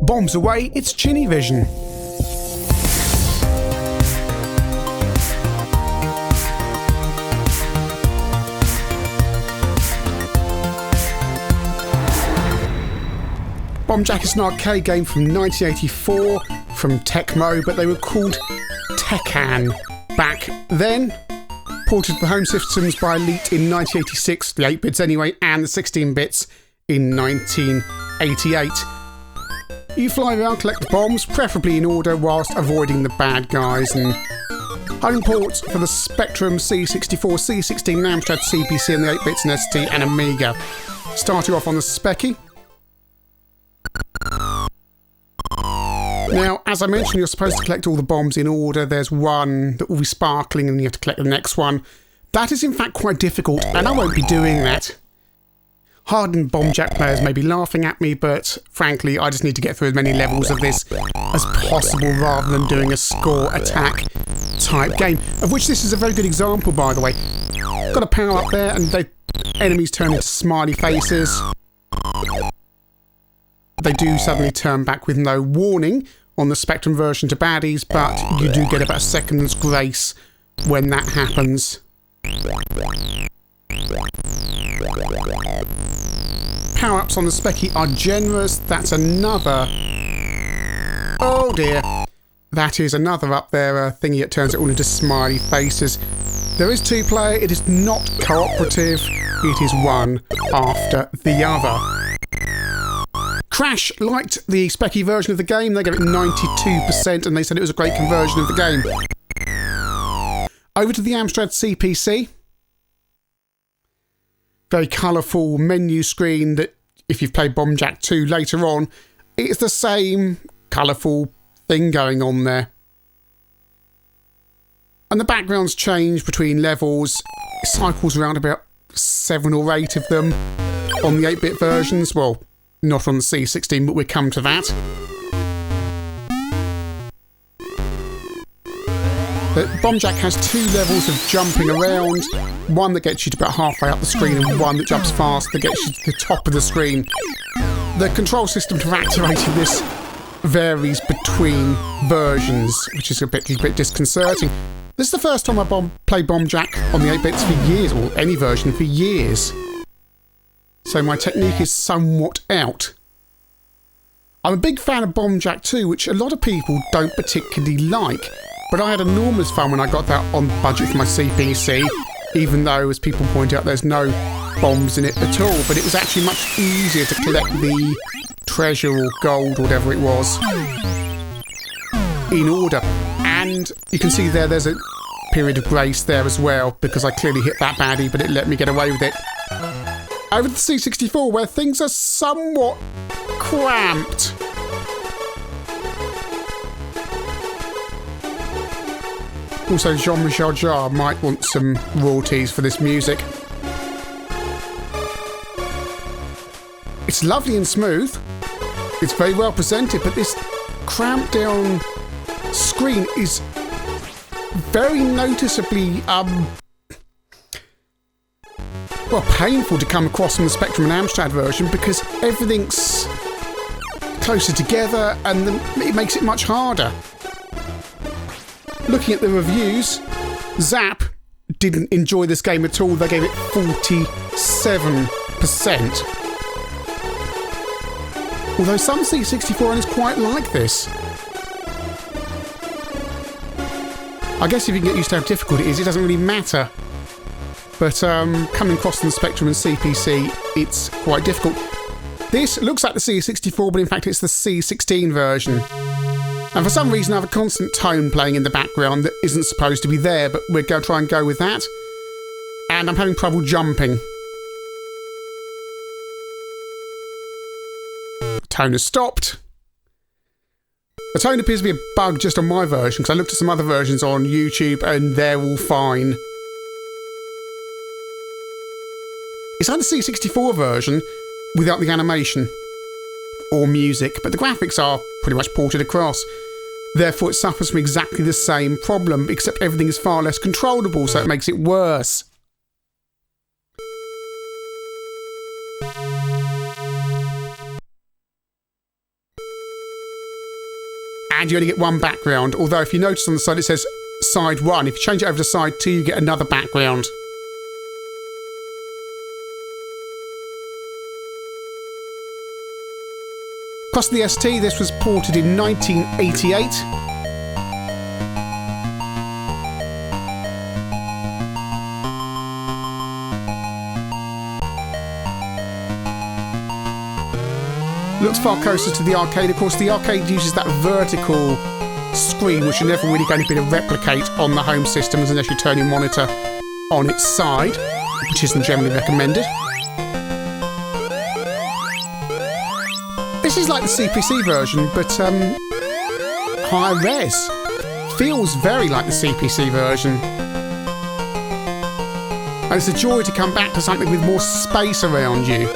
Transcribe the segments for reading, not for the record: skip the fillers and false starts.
Bombs away, it's ChinnyVision. Bombjack is an arcade game from 1984 from Tecmo, but they were called Tekken back then. Ported for home systems by Elite in 1986, the 8-bits anyway, and the 16-bits in 1988. You fly around, collect the bombs, preferably in order, whilst avoiding the bad guys. And home ports for the Spectrum, C64, C16, Amstrad CPC, and the 8-bits and ST and Amiga. Starting off on the Specky. Now, as I mentioned, you're supposed to collect all the bombs in order. There's one that will be sparkling and you have to collect the next one. That is in fact quite difficult, and I won't be doing that. Hardened Bombjack players may be laughing at me, but frankly, I just need to get through as many levels of this as possible rather than doing a score attack type game, of which this is a very good example, by the way. Got a power up there, and enemies turn into smiley faces. They do suddenly turn back with no warning on the Spectrum version to baddies, but you do get about a second's grace when that happens. Power-ups on the Specky are generous. That's another... Oh dear. That is another up there thingy that turns it all into smiley faces. There is two-player. It is not cooperative. It is one after the other. Crash liked the Specky version of the game. They gave it 92% and they said it was a great conversion of the game. Over to the Amstrad CPC. Very colourful menu screen that, if you've played Bombjack 2 later on, it's the same colourful thing going on there. And the backgrounds change between levels. It cycles around about 7 or 8 of them on the 8-bit versions. Well, not on the C16, but we'll come to that. But Bombjack has 2 levels of jumping around. One that gets you to about halfway up the screen and one that jumps fast that gets you to the top of the screen. The control system for activating this varies between versions, which is a bit disconcerting. This is the first time I played Bombjack on the 8-bits for years, or any version for years. So my technique is somewhat out. I'm a big fan of Bombjack 2, which a lot of people don't particularly like, but I had enormous fun when I got that on budget for my CPC, even though, as people point out, there's no bombs in it at all, but it was actually much easier to collect the treasure or gold or whatever it was in order. And you can see there's a period of grace there as well, because I clearly hit that baddie, but it let me get away with it. Over to the C64, where things are somewhat cramped. Also, Jean-Michel Jarre might want some royalties for this music. It's lovely and smooth. It's very well presented, but this cramped down screen is very noticeably, painful to come across from the Spectrum and Amstrad version, because everything's closer together and it makes it much harder. Looking at the reviews, Zap didn't enjoy this game at all. They gave it 47%. Although some C64 owners quite like this. I guess if you can get used to how difficult it is, it doesn't really matter. But coming across from the Spectrum and CPC, it's quite difficult. This looks like the C64, but in fact it's the C16 version. And for some reason I have a constant tone playing in the background that isn't supposed to be there, but we're going to try and go with that. And I'm having trouble jumping. The tone has stopped. The tone appears to be a bug just on my version, because I looked at some other versions on YouTube and they're all fine. It's like the C64 version without the animation or music, but the graphics are pretty much ported across. Therefore, it suffers from exactly the same problem, except everything is far less controllable, so it makes it worse. and you only get one background. Although if you notice on the side it says side 1. If you change it over to side 2, you get another background. Across the ST, this was ported in 1988. Looks far closer to the arcade. Of course, the arcade uses that vertical screen, which you're never really going to be able to replicate on the home systems unless you turn your monitor on its side, which isn't generally recommended. This is like the CPC version, but higher res. Feels very like the CPC version. And it's a joy to come back to something with more space around you.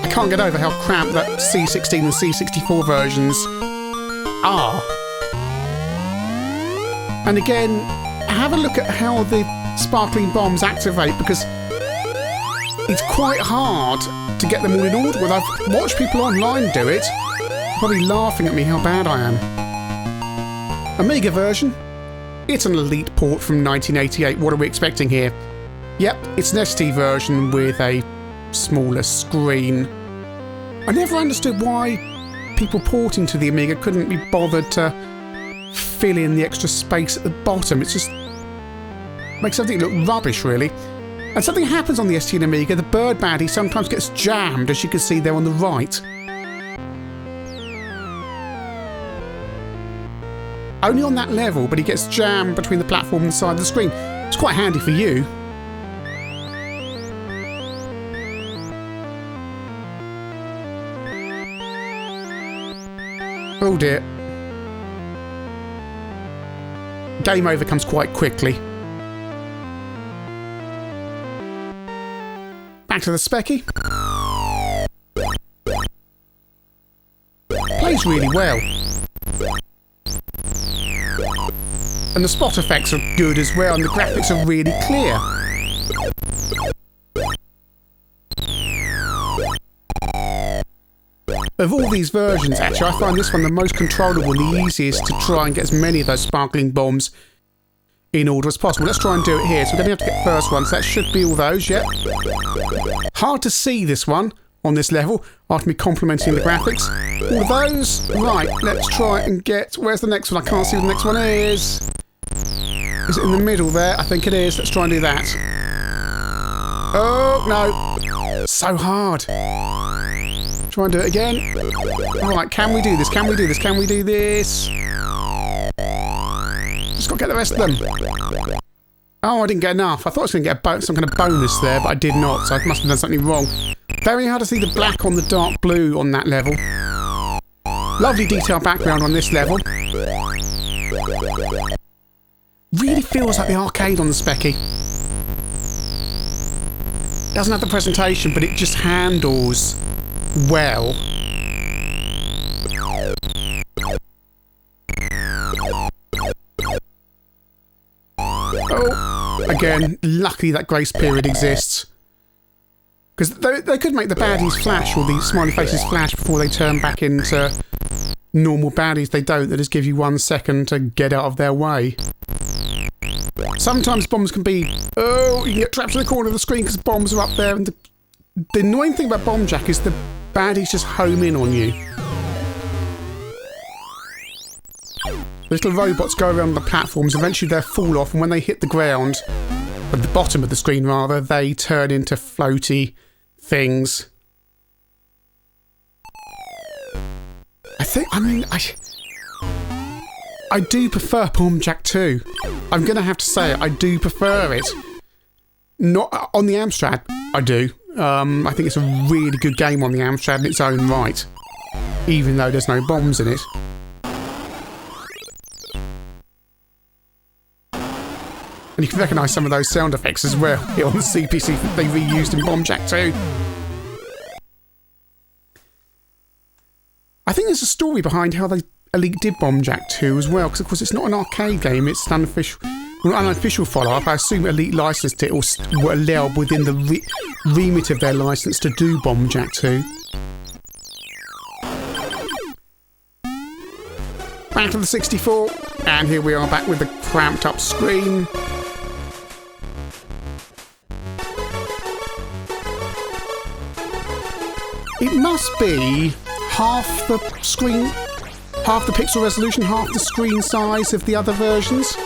I can't get over how cramped that C16 and C64 versions are. And again, have a look at how the sparkling bombs activate, because it's quite hard to get them all in order. Well, I've watched people online do it, probably laughing at me how bad I am. Amiga version. It's an Elite port from 1988. What are we expecting here? Yep, it's an ST version with a smaller screen. I never understood why people porting to the Amiga couldn't be bothered to fill in the extra space at the bottom. It just makes everything look rubbish, really. And something happens on the ST and Amiga. The bird baddie sometimes gets jammed, as you can see there on the right. Only on that level, but he gets jammed between the platform and the side of the screen. It's quite handy for you. Oh dear. Game over comes quite quickly. Back to the Specky. Plays really well. And the spot effects are good as well, and the graphics are really clear. Of all these versions, actually, I find this one the most controllable and the easiest to try and get as many of those sparkling bombs in order as possible. Let's try and do it here. So we're going to have to get first one, so that should be all those, yep. Hard to see this one on this level after me complimenting the graphics. All of those. Right, let's try and get... Where's the next one? I can't see what the next one is. Is it in the middle there? I think it is. Let's try and do that. Oh, no. So hard. Try and do it again. Right, can we do this? Can we do this? Can we do this? Just got to get the rest of them. Oh, I didn't get enough. I thought I was going to get some kind of bonus there, but I did not, so I must have done something wrong. Very hard to see the black on the dark blue on that level. Lovely detailed background on this level. Really feels like the arcade on the Specky. Doesn't have the presentation, but it just handles well. Oh, again, lucky that grace period exists. Because they could make the baddies flash, or the smiley faces flash, before they turn back into normal baddies. They don't. They just give you 1 second to get out of their way. Sometimes bombs can be... Oh, you can get trapped in the corner of the screen because bombs are up there. And the annoying thing about Bombjack is the baddies just home in on you. Little robots go around the platforms. Eventually they fall off, and when they hit the ground, at the bottom of the screen rather, they turn into floaty things. I do prefer Bombjack 2. I'm going to have to say it, I do prefer it. Not on the Amstrad, I do. I think it's a really good game on the Amstrad in its own right, even though there's no bombs in it. And you can recognise some of those sound effects as well here on the CPC that they reused in Bombjack 2. I think there's a story behind how Elite did Bombjack 2 as well, because of course it's not an arcade game, it's an unofficial follow-up. I assume Elite licensed it or were allowed within the remit of their licence to do Bombjack 2. Back to the 64, and here we are back with the cramped up screen. It must be half the screen, half the pixel resolution, half the screen size of the other versions.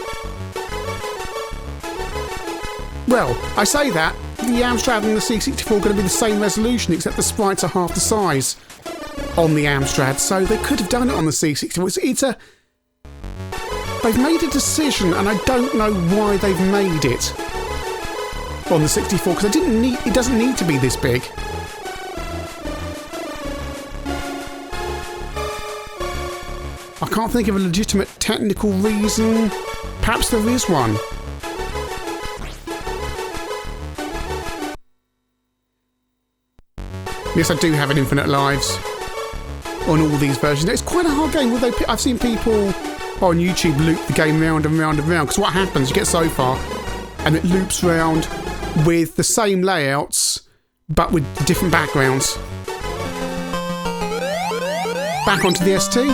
Well, I say that, the Amstrad and the C64 are going to be the same resolution, except the sprites are half the size on the Amstrad, so they could have done it on the C64. They've made a decision, and I don't know why they've made it on the 64, because it doesn't need to be this big. I can't think of a legitimate technical reason. Perhaps there is one. Yes, I do have an infinite lives on all these versions. It's quite a hard game, although I've seen people on YouTube loop the game round and round and round, because what happens, you get so far and it loops round with the same layouts but with different backgrounds. Back onto the ST.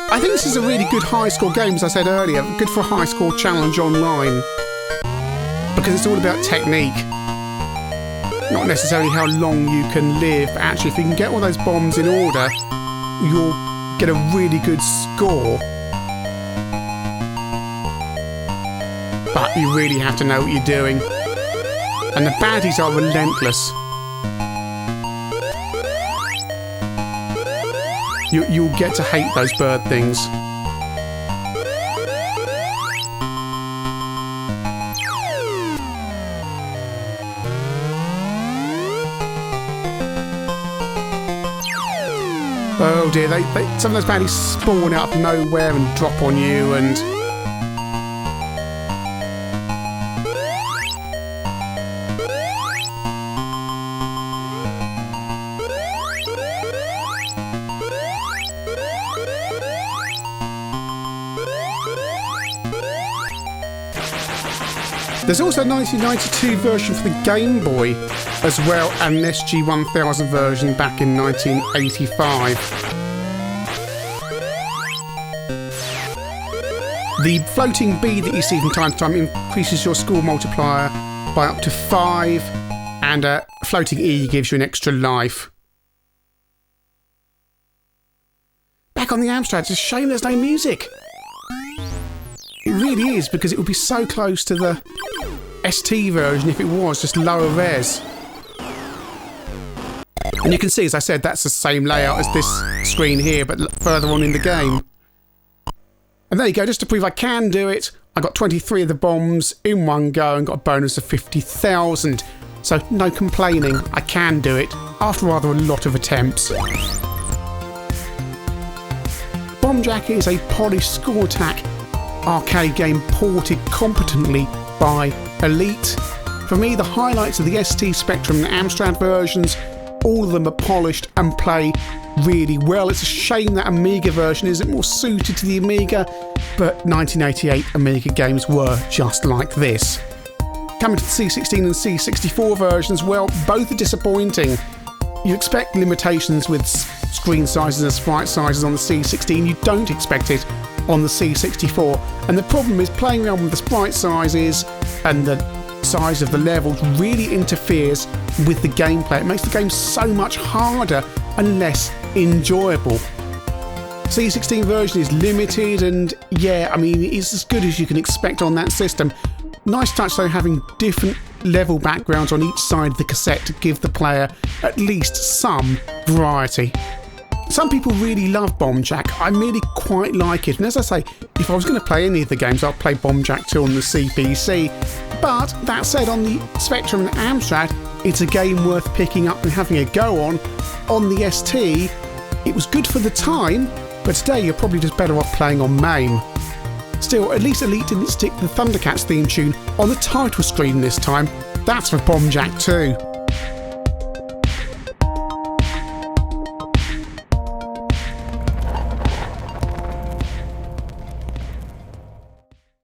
I think this is a really good high score game, as I said earlier, good for a high score challenge online, because it's all about technique, not necessarily how long you can live. Actually, if you can get all those bombs in order, you'll get a really good score. But you really have to know what you're doing, and the baddies are relentless. You'll get to hate those bird things. Oh dear, some of those baddies spawn out of nowhere and drop on you, and there's also a 1992 version for the Game Boy, as well, and an SG-1000 version back in 1985. The floating B that you see from time to time increases your score multiplier by up to 5, and a floating E gives you an extra life. Back on the Amstrad, it's a shame there's no music. It really is, because it would be so close to the ST version if it was just lower res. And you can see, as I said, that's the same layout as this screen here, but further on in the game. And there you go, just to prove I can do it, I got 23 of the bombs in one go and got a bonus of 50,000. So no complaining, I can do it, after rather a lot of attempts. Bombjack is a polished score attack arcade game ported competently by Elite. For me, the highlights of the ST, Spectrum and Amstrad versions, all of them are polished and play really well. It's a shame that Amiga version isn't more suited to the Amiga, but 1988 Amiga games were just like this. Coming to the C16 and C64 versions, well, both are disappointing. You expect limitations with screen sizes and sprite sizes on the C16, you don't expect it on the C64, and the problem is playing around with the sprite sizes and the size of the levels really interferes with the gameplay. It makes the game so much harder and less enjoyable. C16 version is limited, and yeah, I mean, it's as good as you can expect on that system. Nice touch though, having different level backgrounds on each side of the cassette to give the player at least some variety. Some people really love Bombjack. I really quite like it, and as I say, if I was going to play any of the games, I'd play Bombjack 2 on the CPC. But that said, on the Spectrum and Amstrad, it's a game worth picking up and having a go on. On the ST, it was good for the time, but today you're probably just better off playing on MAME. Still, at least Elite didn't stick the Thundercats theme tune on the title screen this time. That's for Bombjack 2.